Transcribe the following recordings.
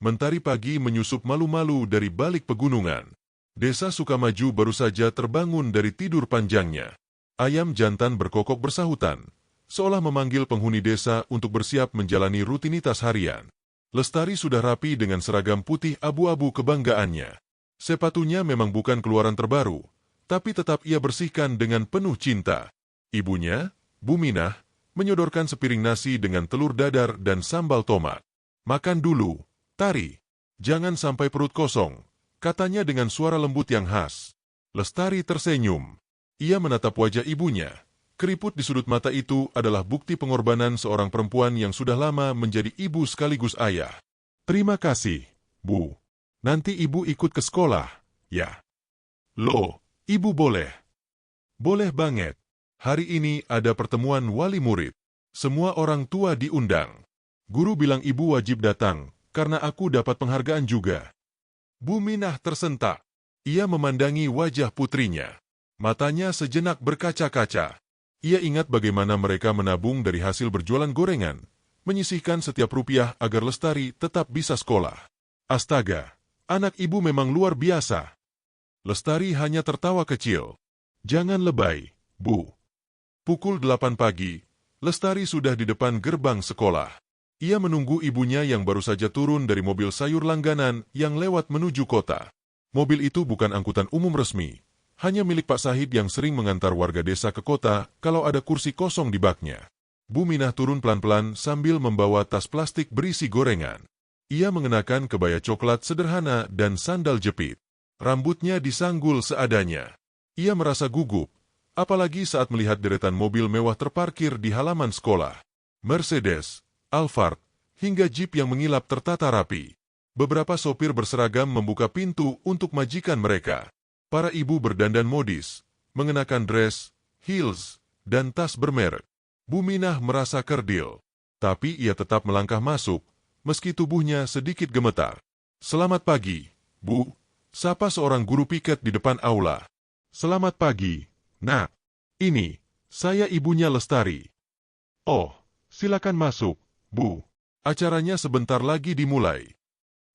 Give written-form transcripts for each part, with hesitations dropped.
Mentari pagi menyusup malu-malu dari balik pegunungan. Desa Sukamaju baru saja terbangun dari tidur panjangnya. Ayam jantan berkokok bersahutan, seolah memanggil penghuni desa untuk bersiap menjalani rutinitas harian. Lestari sudah rapi dengan seragam putih abu-abu kebanggaannya. Sepatunya memang bukan keluaran terbaru, tapi tetap ia bersihkan dengan penuh cinta. Ibunya, Bu Minah, menyodorkan sepiring nasi dengan telur dadar dan sambal tomat. "Makan dulu, Tari. Jangan sampai perut kosong," katanya dengan suara lembut yang khas. Lestari tersenyum. Ia menatap wajah ibunya. Keriput di sudut mata itu adalah bukti pengorbanan seorang perempuan yang sudah lama menjadi ibu sekaligus ayah. "Terima kasih, Bu. Nanti ibu ikut ke sekolah, ya?" "Loh, ibu boleh?" "Boleh banget. Hari ini ada pertemuan wali murid. Semua orang tua diundang. Guru bilang ibu wajib datang, karena aku dapat penghargaan juga." Bu Minah tersentak. Ia memandangi wajah putrinya. Matanya sejenak berkaca-kaca. Ia ingat bagaimana mereka menabung dari hasil berjualan gorengan, menyisihkan setiap rupiah agar Lestari tetap bisa sekolah. Astaga, anak ibu memang luar biasa. Lestari hanya tertawa kecil. "Jangan lebay, Bu." Pukul 8 pagi, Lestari sudah di depan gerbang sekolah. Ia menunggu ibunya yang baru saja turun dari mobil sayur langganan yang lewat menuju kota. Mobil itu bukan angkutan umum resmi, hanya milik Pak Sahid yang sering mengantar warga desa ke kota kalau ada kursi kosong di baknya. Bu Minah turun pelan-pelan sambil membawa tas plastik berisi gorengan. Ia mengenakan kebaya coklat sederhana dan sandal jepit. Rambutnya disanggul seadanya. Ia merasa gugup, apalagi saat melihat deretan mobil mewah terparkir di halaman sekolah. Mercedes, Alphard, hingga jeep yang mengilap tertata rapi. Beberapa sopir berseragam membuka pintu untuk majikan mereka. Para ibu berdandan modis, mengenakan dress, heels, dan tas bermerek. Bu Minah merasa kerdil, tapi ia tetap melangkah masuk, meski tubuhnya sedikit gemetar. "Selamat pagi, Bu," sapa seorang guru piket di depan aula. "Selamat pagi, Nak. Ini, saya ibunya Lestari." "Oh, silakan masuk, Bu. Acaranya sebentar lagi dimulai."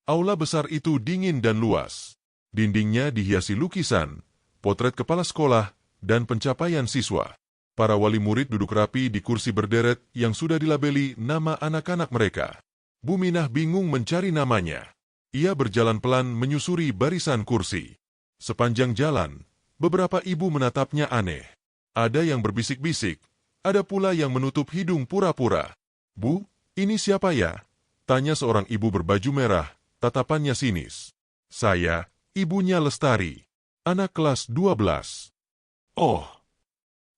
Aula besar itu dingin dan luas. Dindingnya dihiasi lukisan, potret kepala sekolah, dan pencapaian siswa. Para wali murid duduk rapi di kursi berderet yang sudah dilabeli nama anak-anak mereka. Bu Minah bingung mencari namanya. Ia berjalan pelan menyusuri barisan kursi. Sepanjang jalan, beberapa ibu menatapnya aneh. Ada yang berbisik-bisik, ada pula yang menutup hidung pura-pura. "Bu, ini siapa ya?" tanya seorang ibu berbaju merah, tatapannya sinis. "Saya, ibunya Lestari, anak kelas 12. "Oh."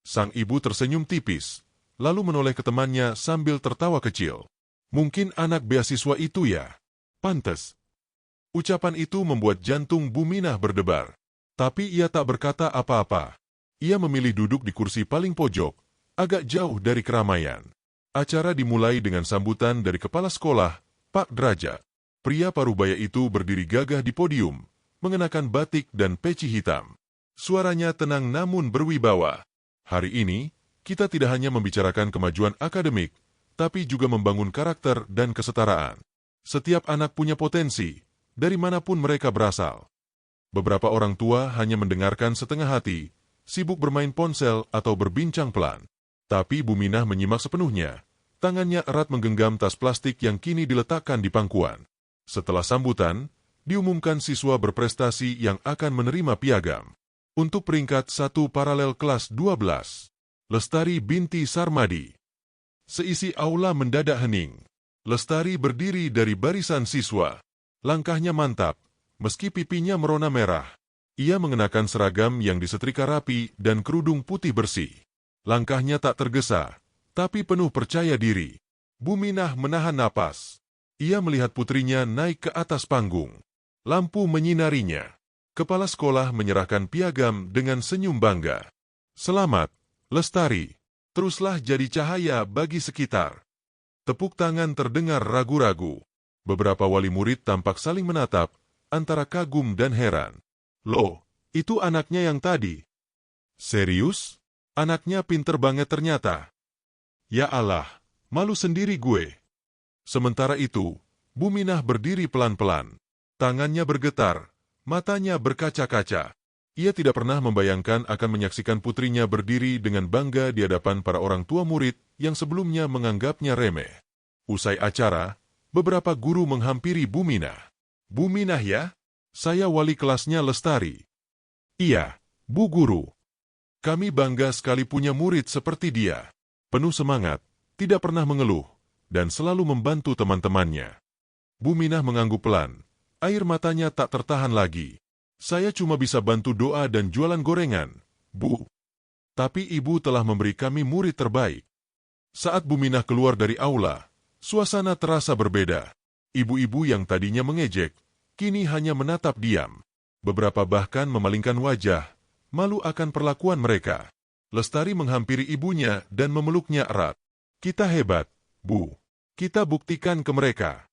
Sang ibu tersenyum tipis, lalu menoleh ke temannya sambil tertawa kecil. "Mungkin anak beasiswa itu ya? Pantes." Ucapan itu membuat jantung Bu Minah berdebar. Tapi ia tak berkata apa-apa. Ia memilih duduk di kursi paling pojok, agak jauh dari keramaian. Acara dimulai dengan sambutan dari kepala sekolah, Pak Derajat. Pria parubaya itu berdiri gagah di podium, mengenakan batik dan peci hitam. Suaranya tenang namun berwibawa. "Hari ini, kita tidak hanya membicarakan kemajuan akademik, tapi juga membangun karakter dan kesetaraan. Setiap anak punya potensi, dari manapun mereka berasal." Beberapa orang tua hanya mendengarkan setengah hati, sibuk bermain ponsel atau berbincang pelan. Tapi Bu Minah menyimak sepenuhnya. Tangannya erat menggenggam tas plastik yang kini diletakkan di pangkuan. Setelah sambutan, diumumkan siswa berprestasi yang akan menerima piagam. Untuk peringkat 1 paralel kelas 12, Lestari binti Sarmadi. Seisi aula mendadak hening. Lestari berdiri dari barisan siswa. Langkahnya mantap, meski pipinya merona merah. Ia mengenakan seragam yang disetrika rapi dan kerudung putih bersih. Langkahnya tak tergesa, tapi penuh percaya diri. Bu Minah menahan napas. Ia melihat putrinya naik ke atas panggung. Lampu menyinarinya. Kepala sekolah menyerahkan piagam dengan senyum bangga. "Selamat, Lestari. Teruslah jadi cahaya bagi sekitar." Tepuk tangan terdengar ragu-ragu. Beberapa wali murid tampak saling menatap, antara kagum dan heran. "Loh, itu anaknya yang tadi." "Serius? Anaknya pinter banget ternyata." "Ya Allah, malu sendiri gue." Sementara itu, Bu Minah berdiri pelan-pelan. Tangannya bergetar, matanya berkaca-kaca. Ia tidak pernah membayangkan akan menyaksikan putrinya berdiri dengan bangga di hadapan para orang tua murid yang sebelumnya menganggapnya remeh. Usai acara, beberapa guru menghampiri Bu Minah. Bu Minah ya? Saya wali kelasnya Lestari. Iya, Bu Guru. Kami bangga sekali punya murid seperti dia. Penuh semangat, tidak pernah mengeluh, dan selalu membantu teman-temannya. Bu Minah mengangguk pelan. Air matanya tak tertahan lagi. Saya cuma bisa bantu doa dan jualan gorengan, Bu. Tapi Ibu telah memberi kami murid terbaik. Saat Bu Minah keluar dari aula, suasana terasa berbeda. Ibu-ibu yang tadinya mengejek, kini hanya menatap diam. Beberapa bahkan memalingkan wajah, malu akan perlakuan mereka. Lestari menghampiri ibunya dan memeluknya erat. Kita hebat, Bu. Kita buktikan ke mereka.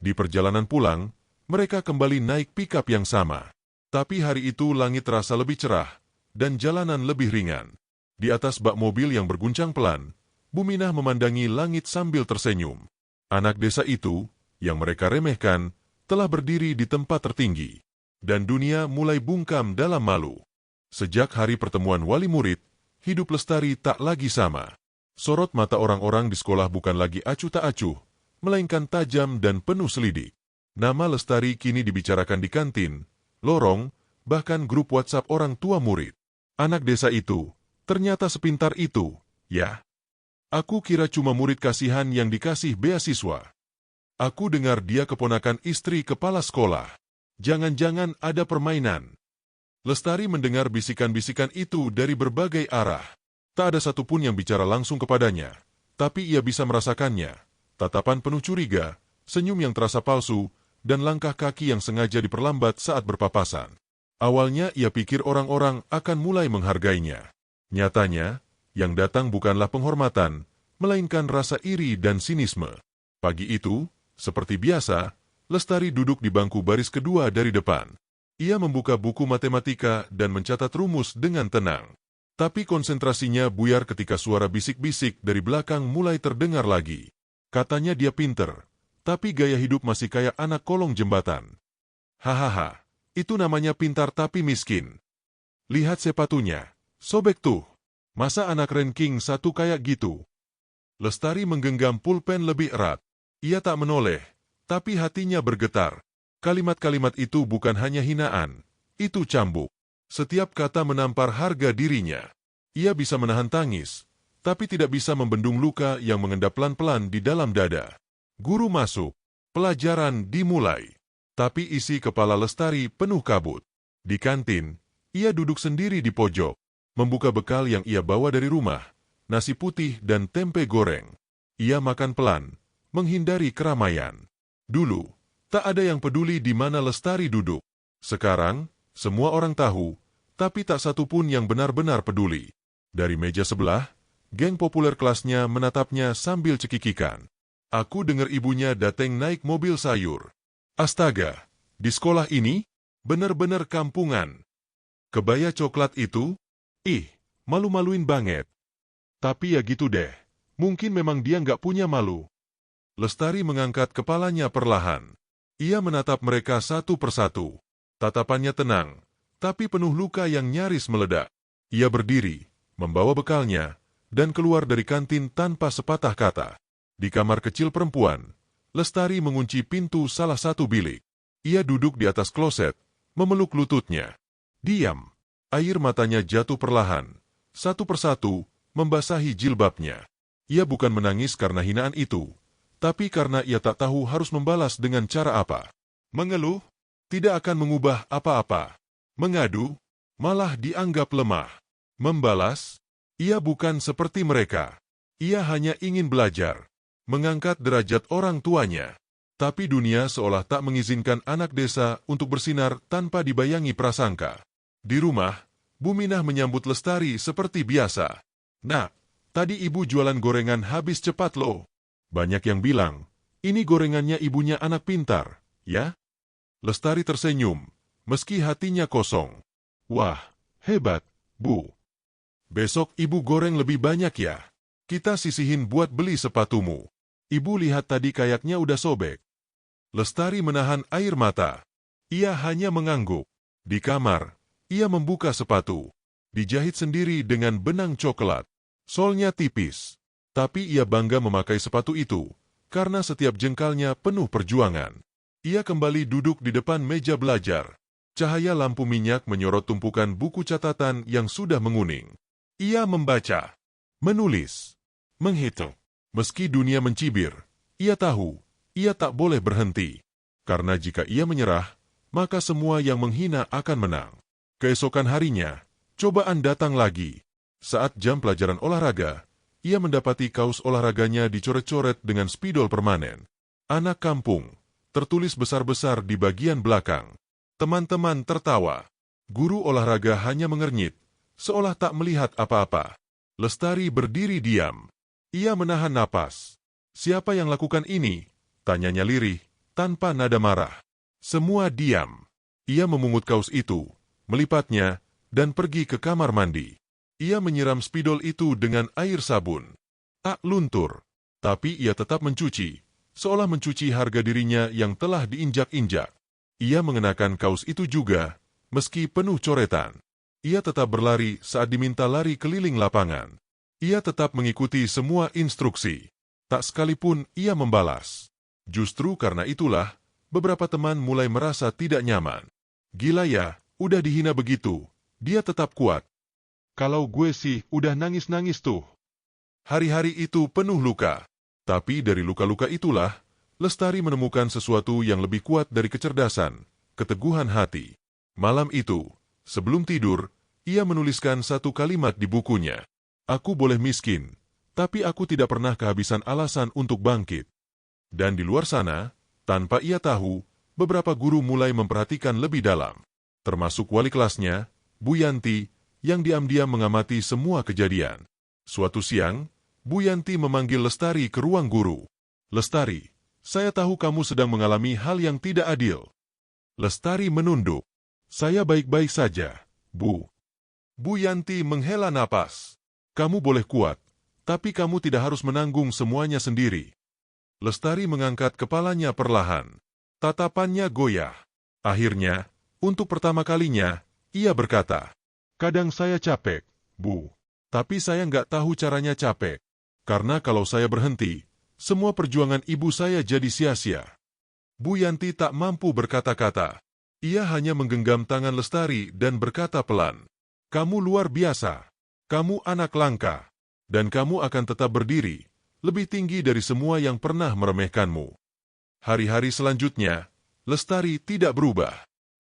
Di perjalanan pulang, mereka kembali naik pikap yang sama. Tapi hari itu langit terasa lebih cerah, dan jalanan lebih ringan. Di atas bak mobil yang berguncang pelan, Bu Minah memandangi langit sambil tersenyum. Anak desa itu, yang mereka remehkan, telah berdiri di tempat tertinggi. Dan dunia mulai bungkam dalam malu. Sejak hari pertemuan wali murid, hidup Lestari tak lagi sama. Sorot mata orang-orang di sekolah bukan lagi acuh tak acuh, melainkan tajam dan penuh selidik. Nama Lestari kini dibicarakan di kantin, lorong, bahkan grup WhatsApp orang tua murid. Anak desa itu, ternyata sepintar itu, ya. Aku kira cuma murid kasihan yang dikasih beasiswa. Aku dengar dia keponakan istri kepala sekolah. Jangan-jangan ada permainan. Lestari mendengar bisikan-bisikan itu dari berbagai arah. Tak ada satupun yang bicara langsung kepadanya, tapi ia bisa merasakannya. Tatapan penuh curiga, senyum yang terasa palsu, dan langkah kaki yang sengaja diperlambat saat berpapasan. Awalnya ia pikir orang-orang akan mulai menghargainya. Nyatanya, yang datang bukanlah penghormatan, melainkan rasa iri dan sinisme. Pagi itu, seperti biasa, Lestari duduk di bangku baris kedua dari depan. Ia membuka buku matematika dan mencatat rumus dengan tenang. Tapi konsentrasinya buyar ketika suara bisik-bisik dari belakang mulai terdengar lagi. Katanya dia pinter, tapi gaya hidup masih kayak anak kolong jembatan. Hahaha, itu namanya pintar tapi miskin. Lihat sepatunya, sobek tuh. Masa anak ranking 1 kayak gitu? Lestari menggenggam pulpen lebih erat. Ia tak menoleh, tapi hatinya bergetar. Kalimat-kalimat itu bukan hanya hinaan, itu cambuk. Setiap kata menampar harga dirinya. Ia bisa menahan tangis, tapi tidak bisa membendung luka yang mengendap pelan-pelan di dalam dada. Guru masuk, pelajaran dimulai. Tapi isi kepala Lestari penuh kabut. Di kantin, ia duduk sendiri di pojok, membuka bekal yang ia bawa dari rumah, nasi putih dan tempe goreng. Ia makan pelan, menghindari keramaian. Dulu, tak ada yang peduli di mana Lestari duduk. Sekarang, semua orang tahu, tapi tak satu pun yang benar-benar peduli. Dari meja sebelah, geng populer kelasnya menatapnya sambil cekikikan. Aku dengar ibunya dateng naik mobil sayur. Astaga, di sekolah ini, bener-bener kampungan. Kebaya coklat itu, malu-maluin banget. Tapi ya gitu deh, mungkin memang dia nggak punya malu. Lestari mengangkat kepalanya perlahan. Ia menatap mereka satu persatu. Tatapannya tenang, tapi penuh luka yang nyaris meledak. Ia berdiri, membawa bekalnya, dan keluar dari kantin tanpa sepatah kata. Di kamar kecil perempuan, Lestari mengunci pintu salah satu bilik. Ia duduk di atas kloset, memeluk lututnya. Diam. Air matanya jatuh perlahan, satu persatu, membasahi jilbabnya. Ia bukan menangis karena hinaan itu, tapi karena ia tak tahu harus membalas dengan cara apa. Mengeluh, tidak akan mengubah apa-apa. Mengadu, malah dianggap lemah. Membalas, ia bukan seperti mereka. Ia hanya ingin belajar, mengangkat derajat orang tuanya. Tapi dunia seolah tak mengizinkan anak desa untuk bersinar tanpa dibayangi prasangka. Di rumah, Bu Minah menyambut Lestari seperti biasa. Nak, tadi ibu jualan gorengan habis cepat loh. Banyak yang bilang, ini gorengannya ibunya anak pintar, ya? Lestari tersenyum, meski hatinya kosong. Wah, hebat, Bu. Besok ibu goreng lebih banyak ya. Kita sisihin buat beli sepatumu. Ibu lihat tadi kayaknya udah sobek. Lestari menahan air mata. Ia hanya mengangguk. Di kamar, ia membuka sepatu. Dijahit sendiri dengan benang coklat. Solnya tipis. Tapi ia bangga memakai sepatu itu, karena setiap jengkalnya penuh perjuangan. Ia kembali duduk di depan meja belajar. Cahaya lampu minyak menyorot tumpukan buku catatan yang sudah menguning. Ia membaca, menulis, menghitung. Meski dunia mencibir, ia tahu, ia tak boleh berhenti. Karena jika ia menyerah, maka semua yang menghina akan menang. Keesokan harinya, cobaan datang lagi. Saat jam pelajaran olahraga, ia mendapati kaos olahraganya dicoret-coret dengan spidol permanen. Anak kampung, tertulis besar-besar di bagian belakang. Teman-teman tertawa. Guru olahraga hanya mengernyit, seolah tak melihat apa-apa. Lestari berdiri diam. Ia menahan napas. Siapa yang lakukan ini? Tanyanya lirih, tanpa nada marah. Semua diam. Ia memungut kaos itu, melipatnya, dan pergi ke kamar mandi. Ia menyiram spidol itu dengan air sabun. Tak luntur, tapi ia tetap mencuci, seolah mencuci harga dirinya yang telah diinjak-injak. Ia mengenakan kaos itu juga, meski penuh coretan. Ia tetap berlari saat diminta lari keliling lapangan. Ia tetap mengikuti semua instruksi. Tak sekalipun ia membalas. Justru karena itulah, beberapa teman mulai merasa tidak nyaman. Gila ya, udah dihina begitu, dia tetap kuat. Kalau gue sih udah nangis-nangis tuh. Hari-hari itu penuh luka. Tapi dari luka-luka itulah, Lestari menemukan sesuatu yang lebih kuat dari kecerdasan, keteguhan hati. Malam itu, sebelum tidur, ia menuliskan satu kalimat di bukunya. Aku boleh miskin, tapi aku tidak pernah kehabisan alasan untuk bangkit. Dan di luar sana, tanpa ia tahu, beberapa guru mulai memperhatikan lebih dalam. Termasuk wali kelasnya, Bu Yanti, yang diam-diam mengamati semua kejadian. Suatu siang, Bu Yanti memanggil Lestari ke ruang guru. Lestari, saya tahu kamu sedang mengalami hal yang tidak adil. Lestari menunduk. Saya baik-baik saja, Bu. Bu Yanti menghela napas. Kamu boleh kuat, tapi kamu tidak harus menanggung semuanya sendiri. Lestari mengangkat kepalanya perlahan. Tatapannya goyah. Akhirnya, untuk pertama kalinya, ia berkata, kadang saya capek, Bu. Tapi saya nggak tahu caranya capek. Karena kalau saya berhenti, semua perjuangan ibu saya jadi sia-sia. Bu Yanti tak mampu berkata-kata. Ia hanya menggenggam tangan Lestari dan berkata pelan, kamu luar biasa. Kamu anak langka. Dan kamu akan tetap berdiri, lebih tinggi dari semua yang pernah meremehkanmu. Hari-hari selanjutnya, Lestari tidak berubah.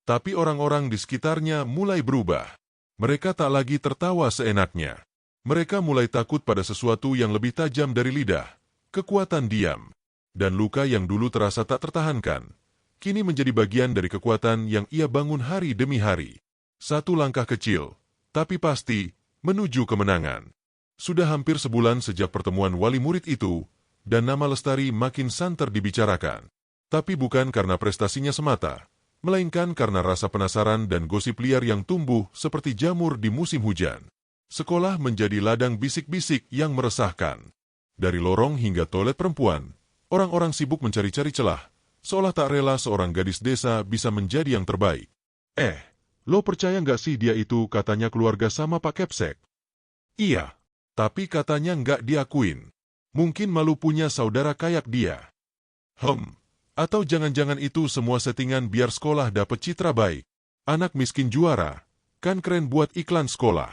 Tapi orang-orang di sekitarnya mulai berubah. Mereka tak lagi tertawa seenaknya. Mereka mulai takut pada sesuatu yang lebih tajam dari lidah, kekuatan diam. Dan luka yang dulu terasa tak tertahankan, kini menjadi bagian dari kekuatan yang ia bangun hari demi hari. Satu langkah kecil, tapi pasti, menuju kemenangan. Sudah hampir sebulan sejak pertemuan wali murid itu, dan nama Lestari makin santer dibicarakan. Tapi bukan karena prestasinya semata, melainkan karena rasa penasaran dan gosip liar yang tumbuh seperti jamur di musim hujan. Sekolah menjadi ladang bisik-bisik yang meresahkan. Dari lorong hingga toilet perempuan, orang-orang sibuk mencari-cari celah, seolah tak rela seorang gadis desa bisa menjadi yang terbaik. Lo percaya nggak sih dia itu katanya keluarga sama Pak Kepsek? Iya, tapi katanya nggak diakuin. Mungkin malu punya saudara kayak dia. Atau jangan-jangan itu semua settingan biar sekolah dapat citra baik. Anak miskin juara, kan keren buat iklan sekolah.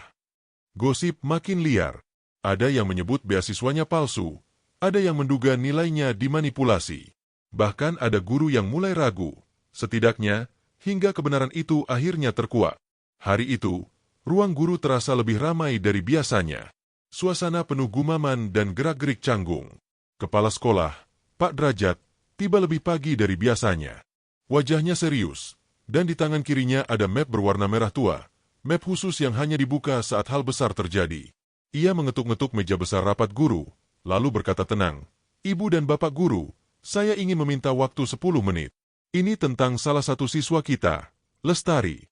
Gosip makin liar. Ada yang menyebut beasiswanya palsu, ada yang menduga nilainya dimanipulasi. Bahkan ada guru yang mulai ragu. Setidaknya, hingga kebenaran itu akhirnya terkuak. Hari itu, ruang guru terasa lebih ramai dari biasanya. Suasana penuh gumaman dan gerak-gerik canggung. Kepala sekolah, Pak Derajat, tiba lebih pagi dari biasanya. Wajahnya serius, dan di tangan kirinya ada map berwarna merah tua, map khusus yang hanya dibuka saat hal besar terjadi. Ia mengetuk-ngetuk meja besar rapat guru, lalu berkata tenang, Ibu dan Bapak Guru, saya ingin meminta waktu 10 menit. Ini tentang salah satu siswa kita, Lestari.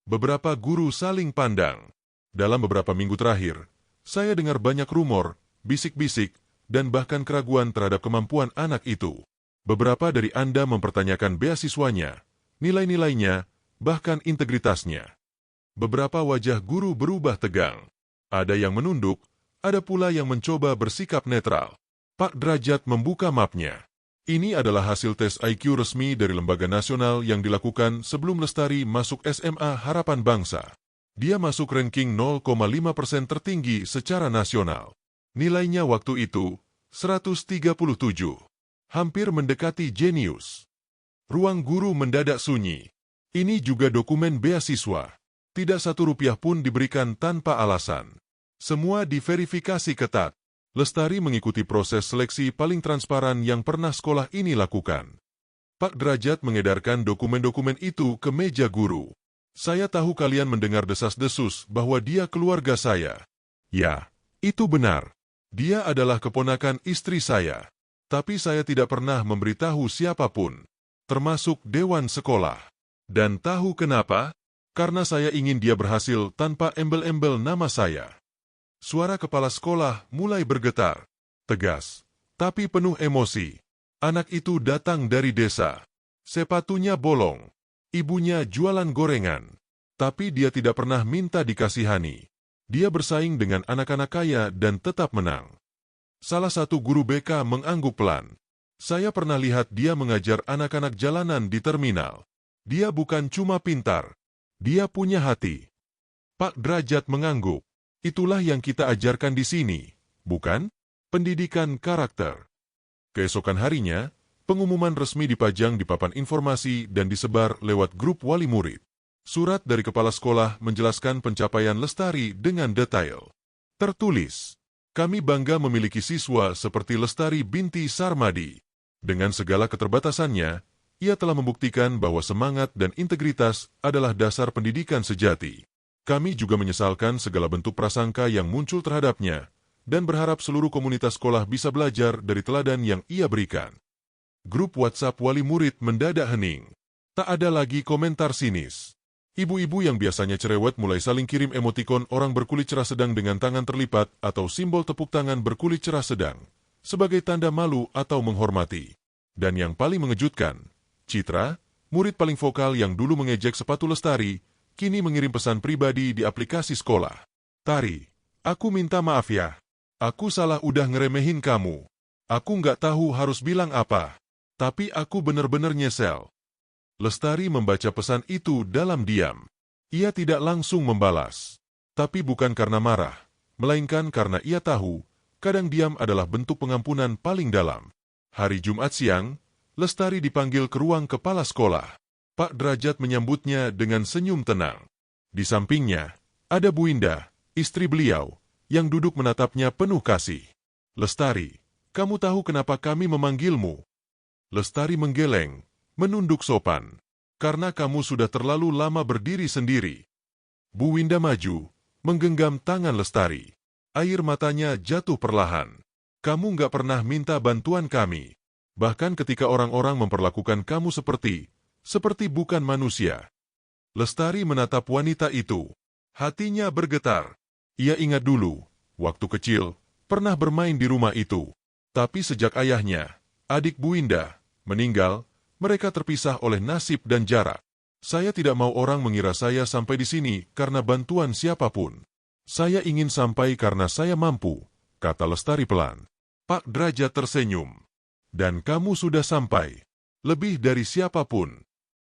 Beberapa guru saling pandang. Dalam beberapa minggu terakhir, saya dengar banyak rumor, bisik-bisik, dan bahkan keraguan terhadap kemampuan anak itu. Beberapa dari Anda mempertanyakan beasiswanya, nilai-nilainya, bahkan integritasnya. Beberapa wajah guru berubah tegang. Ada yang menunduk, ada pula yang mencoba bersikap netral. Pak Derajat membuka mapnya. Ini adalah hasil tes IQ resmi dari Lembaga Nasional yang dilakukan sebelum Lestari masuk SMA Harapan Bangsa. Dia masuk ranking 0,5% tertinggi secara nasional. Nilainya waktu itu, 137. Hampir mendekati jenius. Ruang guru mendadak sunyi. Ini juga dokumen beasiswa. Tidak Rp1 pun diberikan tanpa alasan. Semua diverifikasi ketat. Lestari mengikuti proses seleksi paling transparan yang pernah sekolah ini lakukan. Pak Derajat mengedarkan dokumen-dokumen itu ke meja guru. Saya tahu kalian mendengar desas-desus bahwa dia keluarga saya. Ya, itu benar. Dia adalah keponakan istri saya. Tapi saya tidak pernah memberitahu siapapun, termasuk dewan sekolah. Dan tahu kenapa? Karena saya ingin dia berhasil tanpa embel-embel nama saya. Suara kepala sekolah mulai bergetar, tegas, tapi penuh emosi. Anak itu datang dari desa. Sepatunya bolong. Ibunya jualan gorengan. Tapi dia tidak pernah minta dikasihani. Dia bersaing dengan anak-anak kaya dan tetap menang. Salah satu guru BK mengangguk pelan. Saya pernah lihat dia mengajar anak-anak jalanan di terminal. Dia bukan cuma pintar. Dia punya hati. Pak Derajat mengangguk. Itulah yang kita ajarkan di sini, bukan? Pendidikan karakter. Keesokan harinya, pengumuman resmi dipajang di papan informasi dan disebar lewat grup wali murid. Surat dari kepala sekolah menjelaskan pencapaian Lestari dengan detail. Tertulis, kami bangga memiliki siswa seperti Lestari binti Sarmadi. Dengan segala keterbatasannya, ia telah membuktikan bahwa semangat dan integritas adalah dasar pendidikan sejati. Kami juga menyesalkan segala bentuk prasangka yang muncul terhadapnya, dan berharap seluruh komunitas sekolah bisa belajar dari teladan yang ia berikan. Grup WhatsApp wali murid mendadak hening. Tak ada lagi komentar sinis. Ibu-ibu yang biasanya cerewet mulai saling kirim emotikon orang berkulit cerah sedang dengan tangan terlipat atau simbol tepuk tangan berkulit cerah sedang, sebagai tanda malu atau menghormati. Dan yang paling mengejutkan, Citra, murid paling vokal yang dulu mengejek sepatu Lestari, kini mengirim pesan pribadi di aplikasi sekolah. Tari, aku minta maaf ya. Aku salah udah ngeremehin kamu. Aku nggak tahu harus bilang apa. Tapi aku bener-bener nyesel. Lestari membaca pesan itu dalam diam. Ia tidak langsung membalas. Tapi bukan karena marah, melainkan karena ia tahu, kadang diam adalah bentuk pengampunan paling dalam. Hari Jumat siang, Lestari dipanggil ke ruang kepala sekolah. Pak Derajat menyambutnya dengan senyum tenang. Di sampingnya, ada Bu Indah, istri beliau, yang duduk menatapnya penuh kasih. Lestari, kamu tahu kenapa kami memanggilmu? Lestari menggeleng, menunduk sopan. Karena kamu sudah terlalu lama berdiri sendiri. Bu Winda maju, menggenggam tangan Lestari. Air matanya jatuh perlahan. Kamu nggak pernah minta bantuan kami. Bahkan ketika orang-orang memperlakukan kamu seperti bukan manusia. Lestari menatap wanita itu. Hatinya bergetar. Ia ingat dulu, waktu kecil, pernah bermain di rumah itu. Tapi sejak ayahnya, adik Bu Winda, meninggal, mereka terpisah oleh nasib dan jarak. Saya tidak mau orang mengira saya sampai di sini karena bantuan siapapun. Saya ingin sampai karena saya mampu, kata Lestari pelan. Pak Derajat tersenyum. Dan kamu sudah sampai. Lebih dari siapapun.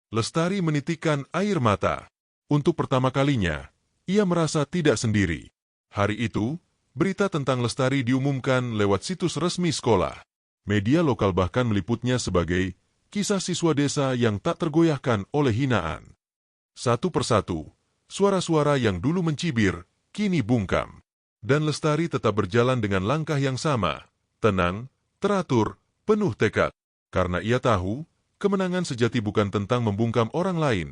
Lestari menitikkan air mata. Untuk pertama kalinya, ia merasa tidak sendiri. Hari itu, berita tentang Lestari diumumkan lewat situs resmi sekolah. Media lokal bahkan meliputnya sebagai kisah siswa desa yang tak tergoyahkan oleh hinaan. Satu persatu, suara-suara yang dulu mencibir, kini bungkam. Dan Lestari tetap berjalan dengan langkah yang sama, tenang, teratur, penuh tekad. Karena ia tahu, kemenangan sejati bukan tentang membungkam orang lain,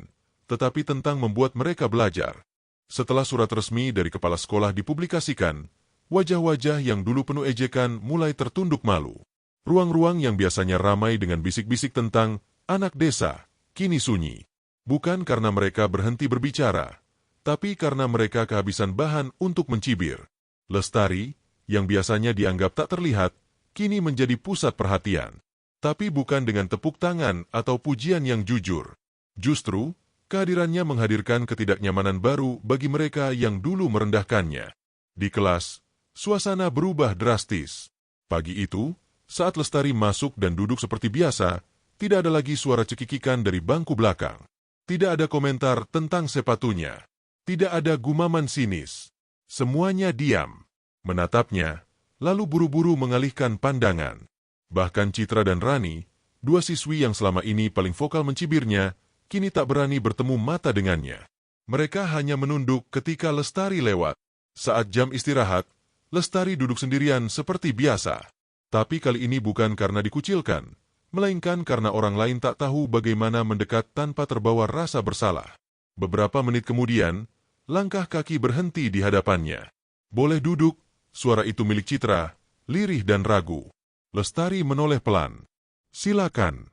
tetapi tentang membuat mereka belajar. Setelah surat resmi dari kepala sekolah dipublikasikan, wajah-wajah yang dulu penuh ejekan mulai tertunduk malu. Ruang-ruang yang biasanya ramai dengan bisik-bisik tentang anak desa, kini sunyi. Bukan karena mereka berhenti berbicara, tapi karena mereka kehabisan bahan untuk mencibir. Lestari, yang biasanya dianggap tak terlihat, kini menjadi pusat perhatian. Tapi bukan dengan tepuk tangan atau pujian yang jujur. Justru, kehadirannya menghadirkan ketidaknyamanan baru bagi mereka yang dulu merendahkannya. Di kelas, suasana berubah drastis. Pagi itu, saat Lestari masuk dan duduk seperti biasa, tidak ada lagi suara cekikikan dari bangku belakang. Tidak ada komentar tentang sepatunya. Tidak ada gumaman sinis. Semuanya diam, menatapnya, lalu buru-buru mengalihkan pandangan. Bahkan Citra dan Rani, dua siswi yang selama ini paling vokal mencibirnya, kini tak berani bertemu mata dengannya. Mereka hanya menunduk ketika Lestari lewat. Saat jam istirahat, Lestari duduk sendirian seperti biasa. Tapi kali ini bukan karena dikucilkan, melainkan karena orang lain tak tahu bagaimana mendekat tanpa terbawa rasa bersalah. Beberapa menit kemudian, langkah kaki berhenti di hadapannya. "Boleh duduk," suara itu milik Citra, lirih dan ragu. Lestari menoleh pelan. "Silakan."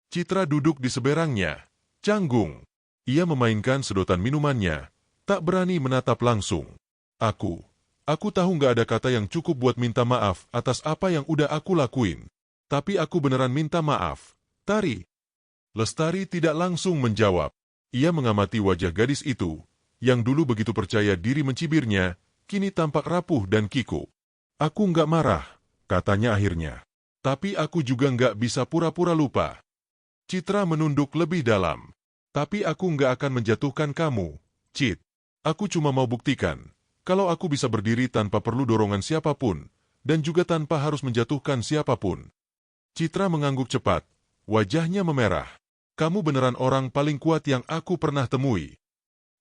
Citra duduk di seberangnya, canggung. Ia memainkan sedotan minumannya, tak berani menatap langsung. Aku tahu nggak ada kata yang cukup buat minta maaf atas apa yang udah aku lakuin. Tapi aku beneran minta maaf, Tari." Lestari tidak langsung menjawab. Ia mengamati wajah gadis itu, yang dulu begitu percaya diri mencibirnya, kini tampak rapuh dan kikuk. "Aku nggak marah," katanya akhirnya. "Tapi aku juga nggak bisa pura-pura lupa." Citra menunduk lebih dalam. "Tapi aku nggak akan menjatuhkan kamu, Cit. Aku cuma mau buktikan, kalau aku bisa berdiri tanpa perlu dorongan siapapun, dan juga tanpa harus menjatuhkan siapapun." Citra mengangguk cepat, wajahnya memerah. "Kamu beneran orang paling kuat yang aku pernah temui."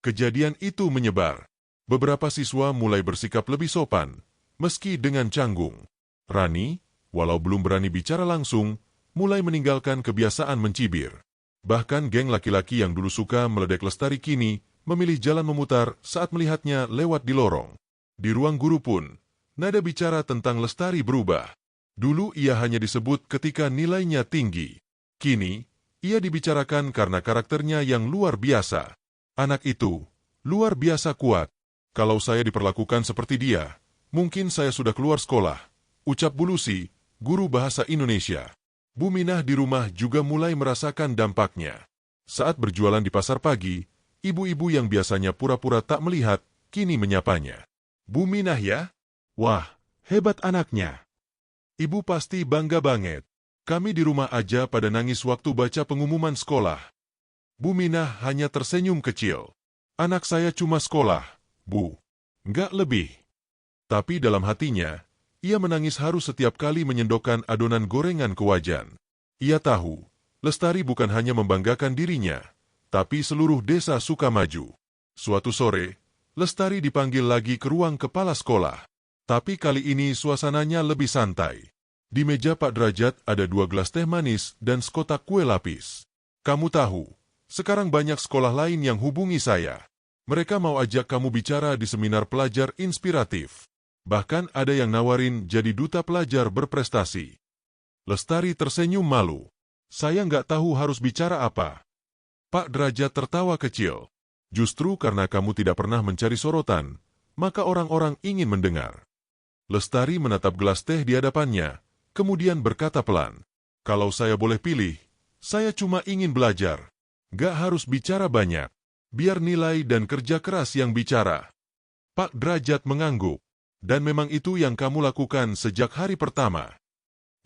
Kejadian itu menyebar. Beberapa siswa mulai bersikap lebih sopan, meski dengan canggung. Rani, walau belum berani bicara langsung, mulai meninggalkan kebiasaan mencibir. Bahkan geng laki-laki yang dulu suka meledek Lestari kini memilih jalan memutar saat melihatnya lewat di lorong. Di ruang guru pun, nada bicara tentang Lestari berubah. Dulu ia hanya disebut ketika nilainya tinggi. Kini, ia dibicarakan karena karakternya yang luar biasa. "Anak itu, luar biasa kuat. Kalau saya diperlakukan seperti dia, mungkin saya sudah keluar sekolah," ucap Bulusi, guru bahasa Indonesia. Bu Minah di rumah juga mulai merasakan dampaknya. Saat berjualan di pasar pagi, ibu-ibu yang biasanya pura-pura tak melihat, kini menyapanya. "Bu Minah ya? Wah, hebat anaknya. Ibu pasti bangga banget. Kami di rumah aja pada nangis waktu baca pengumuman sekolah." Bu Minah hanya tersenyum kecil. "Anak saya cuma sekolah, Bu. Nggak lebih." Tapi dalam hatinya, ia menangis haru setiap kali menyendokkan adonan gorengan ke wajan. Ia tahu, Lestari bukan hanya membanggakan dirinya, tapi seluruh desa Sukamaju. Suatu sore, Lestari dipanggil lagi ke ruang kepala sekolah. Tapi kali ini suasananya lebih santai. Di meja Pak Derajat ada 2 gelas teh manis dan sekotak kue lapis. "Kamu tahu, sekarang banyak sekolah lain yang hubungi saya. Mereka mau ajak kamu bicara di seminar pelajar inspiratif. Bahkan ada yang nawarin jadi duta pelajar berprestasi." Lestari tersenyum malu. "Saya nggak tahu harus bicara apa." Pak Derajat tertawa kecil. "Justru karena kamu tidak pernah mencari sorotan, maka orang-orang ingin mendengar." Lestari menatap gelas teh di hadapannya, kemudian berkata pelan, "Kalau saya boleh pilih, saya cuma ingin belajar. Nggak harus bicara banyak. Biar nilai dan kerja keras yang bicara." Pak Derajat mengangguk. "Dan memang itu yang kamu lakukan sejak hari pertama."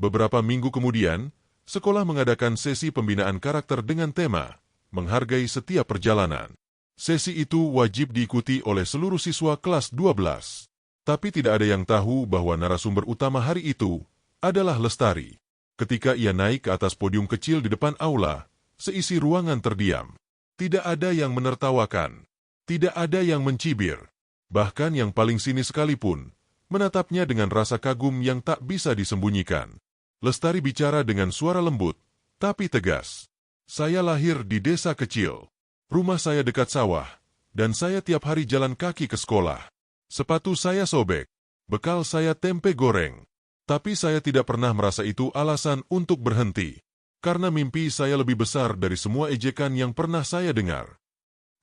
Beberapa minggu kemudian, sekolah mengadakan sesi pembinaan karakter dengan tema "Menghargai Setiap Perjalanan." Sesi itu wajib diikuti oleh seluruh siswa kelas 12. Tapi tidak ada yang tahu bahwa narasumber utama hari itu adalah Lestari. Ketika ia naik ke atas podium kecil di depan aula, seisi ruangan terdiam. Tidak ada yang menertawakan. Tidak ada yang mencibir. Bahkan yang paling sinis sekalipun, menatapnya dengan rasa kagum yang tak bisa disembunyikan. Lestari bicara dengan suara lembut, tapi tegas. "Saya lahir di desa kecil. Rumah saya dekat sawah, dan saya tiap hari jalan kaki ke sekolah. Sepatu saya sobek, bekal saya tempe goreng. Tapi saya tidak pernah merasa itu alasan untuk berhenti. Karena mimpi saya lebih besar dari semua ejekan yang pernah saya dengar."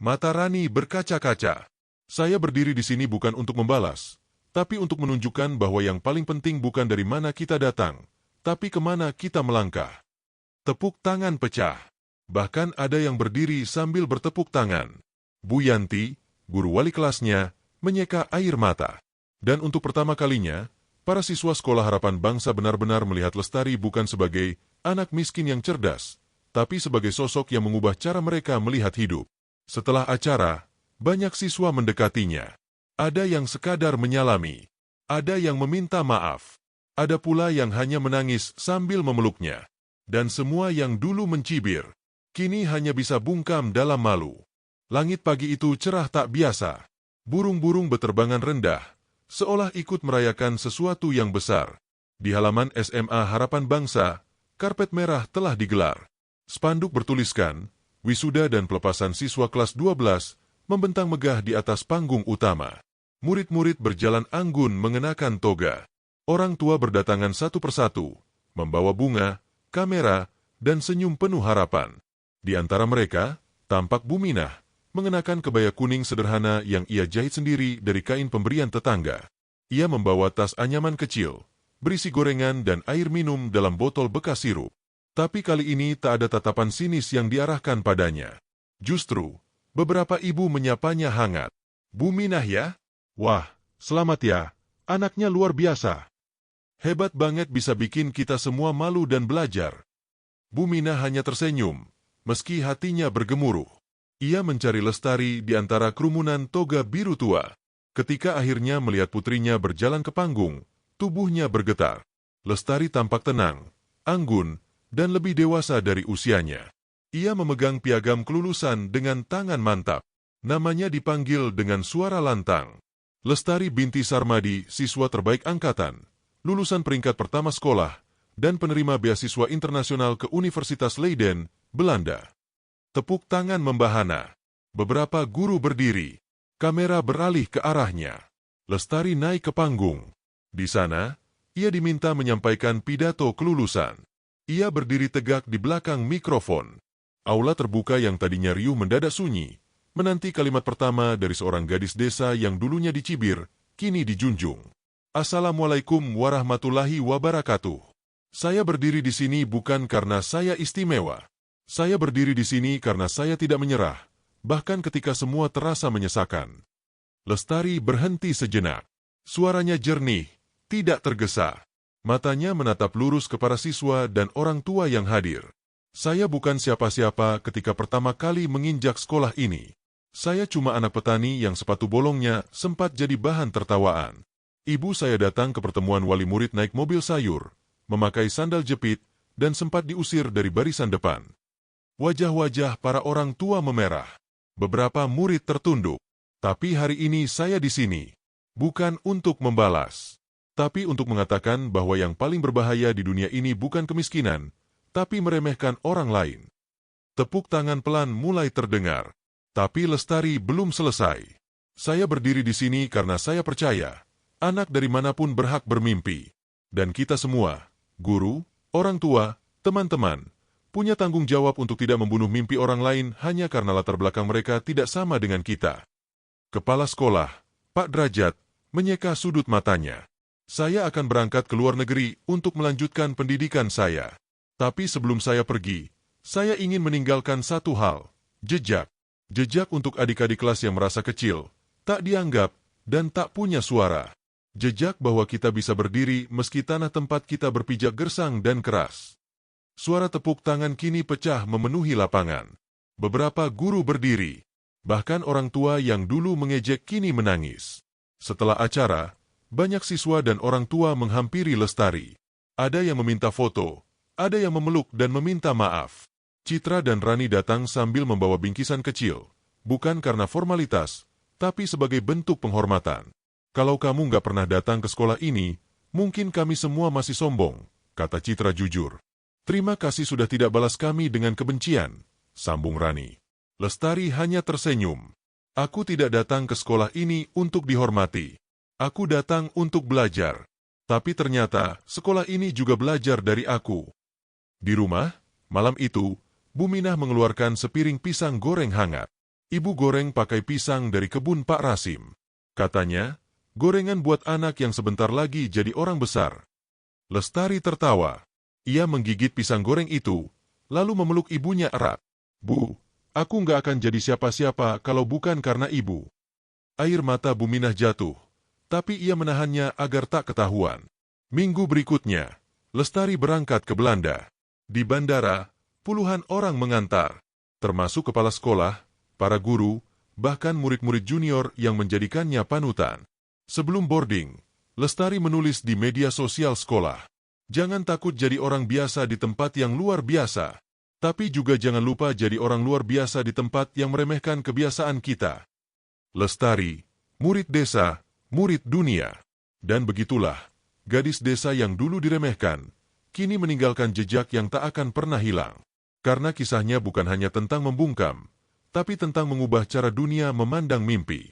Mata Rani berkaca-kaca. "Saya berdiri di sini bukan untuk membalas, tapi untuk menunjukkan bahwa yang paling penting bukan dari mana kita datang, Tapi kemana kita melangkah? Tepuk tangan pecah. Bahkan ada yang berdiri sambil bertepuk tangan. Bu Yanti, guru wali kelasnya, menyeka air mata. Dan untuk pertama kalinya, para siswa Sekolah Harapan Bangsa benar-benar melihat Lestari bukan sebagai anak miskin yang cerdas, tapi sebagai sosok yang mengubah cara mereka melihat hidup. Setelah acara, banyak siswa mendekatinya. Ada yang sekadar menyalami, ada yang meminta maaf, ada pula yang hanya menangis sambil memeluknya. Dan semua yang dulu mencibir, kini hanya bisa bungkam dalam malu. Langit pagi itu cerah tak biasa. Burung-burung beterbangan rendah, seolah ikut merayakan sesuatu yang besar. Di halaman SMA Harapan Bangsa, karpet merah telah digelar. Spanduk bertuliskan, wisuda dan pelepasan siswa kelas 12 membentang megah di atas panggung utama. Murid-murid berjalan anggun mengenakan toga. Orang tua berdatangan satu persatu, membawa bunga, kamera, dan senyum penuh harapan. Di antara mereka, tampak Buminah, mengenakan kebaya kuning sederhana yang ia jahit sendiri dari kain pemberian tetangga. Ia membawa tas anyaman kecil, berisi gorengan dan air minum dalam botol bekas sirup. Tapi kali ini tak ada tatapan sinis yang diarahkan padanya. Justru, beberapa ibu menyapanya hangat. "Buminah ya? Wah, selamat ya, anaknya luar biasa. Hebat banget bisa bikin kita semua malu dan belajar." Buminah hanya tersenyum, meski hatinya bergemuruh. Ia mencari Lestari di antara kerumunan toga biru tua. Ketika akhirnya melihat putrinya berjalan ke panggung, tubuhnya bergetar. Lestari tampak tenang, anggun, dan lebih dewasa dari usianya. Ia memegang piagam kelulusan dengan tangan mantap. Namanya dipanggil dengan suara lantang. Lestari binti Sarmadi, siswa terbaik angkatan, lulusan peringkat pertama sekolah, dan penerima beasiswa internasional ke Universitas Leiden, Belanda. Tepuk tangan membahana. Beberapa guru berdiri. Kamera beralih ke arahnya. Lestari naik ke panggung. Di sana, ia diminta menyampaikan pidato kelulusan. Ia berdiri tegak di belakang mikrofon. Aula terbuka yang tadinya riuh mendadak sunyi, menanti kalimat pertama dari seorang gadis desa yang dulunya dicibir, kini dijunjung. "Assalamualaikum warahmatullahi wabarakatuh. Saya berdiri di sini bukan karena saya istimewa. Saya berdiri di sini karena saya tidak menyerah, bahkan ketika semua terasa menyesakan." Lestari berhenti sejenak. Suaranya jernih, tidak tergesa. Matanya menatap lurus ke para siswa dan orang tua yang hadir. "Saya bukan siapa-siapa ketika pertama kali menginjak sekolah ini. Saya cuma anak petani yang sepatu bolongnya sempat jadi bahan tertawaan. Ibu saya datang ke pertemuan wali murid naik mobil sayur, memakai sandal jepit, dan sempat diusir dari barisan depan." Wajah-wajah para orang tua memerah. Beberapa murid tertunduk. "Tapi hari ini saya di sini, bukan untuk membalas, tapi untuk mengatakan bahwa yang paling berbahaya di dunia ini bukan kemiskinan, tapi meremehkan orang lain." Tepuk tangan pelan mulai terdengar. Tapi Lestari belum selesai. "Saya berdiri di sini karena saya percaya, anak dari manapun berhak bermimpi. Dan kita semua, guru, orang tua, teman-teman, punya tanggung jawab untuk tidak membunuh mimpi orang lain hanya karena latar belakang mereka tidak sama dengan kita." Kepala sekolah, Pak Derajat, menyeka sudut matanya. "Saya akan berangkat ke luar negeri untuk melanjutkan pendidikan saya. Tapi sebelum saya pergi, saya ingin meninggalkan satu hal, jejak. Jejak untuk adik-adik kelas yang merasa kecil, tak dianggap, dan tak punya suara. Jejak bahwa kita bisa berdiri meski tanah tempat kita berpijak gersang dan keras." Suara tepuk tangan kini pecah memenuhi lapangan. Beberapa guru berdiri. Bahkan orang tua yang dulu mengejek kini menangis. Setelah acara, banyak siswa dan orang tua menghampiri Lestari. Ada yang meminta foto, ada yang memeluk dan meminta maaf. Citra dan Rani datang sambil membawa bingkisan kecil, bukan karena formalitas, tapi sebagai bentuk penghormatan. "Kalau kamu nggak pernah datang ke sekolah ini, mungkin kami semua masih sombong," kata Citra jujur. "Terima kasih sudah tidak balas kami dengan kebencian," sambung Rani. Lestari hanya tersenyum. "Aku tidak datang ke sekolah ini untuk dihormati. Aku datang untuk belajar. Tapi ternyata sekolah ini juga belajar dari aku." Di rumah, malam itu, Buminah mengeluarkan sepiring pisang goreng hangat. Ibu goreng pakai pisang dari kebun Pak Rasim. Katanya, gorengan buat anak yang sebentar lagi jadi orang besar. Lestari tertawa. Ia menggigit pisang goreng itu, lalu memeluk ibunya erat. "Bu, aku nggak akan jadi siapa-siapa kalau bukan karena ibu." Air mata Buminah jatuh, tapi ia menahannya agar tak ketahuan. Minggu berikutnya, Lestari berangkat ke Belanda. Di bandara, puluhan orang mengantar, termasuk kepala sekolah, para guru, bahkan murid-murid junior yang menjadikannya panutan. Sebelum boarding, Lestari menulis di media sosial sekolah, "Jangan takut jadi orang biasa di tempat yang luar biasa, tapi juga jangan lupa jadi orang luar biasa di tempat yang meremehkan kebiasaan kita." Lestari, murid desa, murid dunia. Dan begitulah, gadis desa yang dulu diremehkan, kini meninggalkan jejak yang tak akan pernah hilang. Karena kisahnya bukan hanya tentang membungkam, tapi tentang mengubah cara dunia memandang mimpi.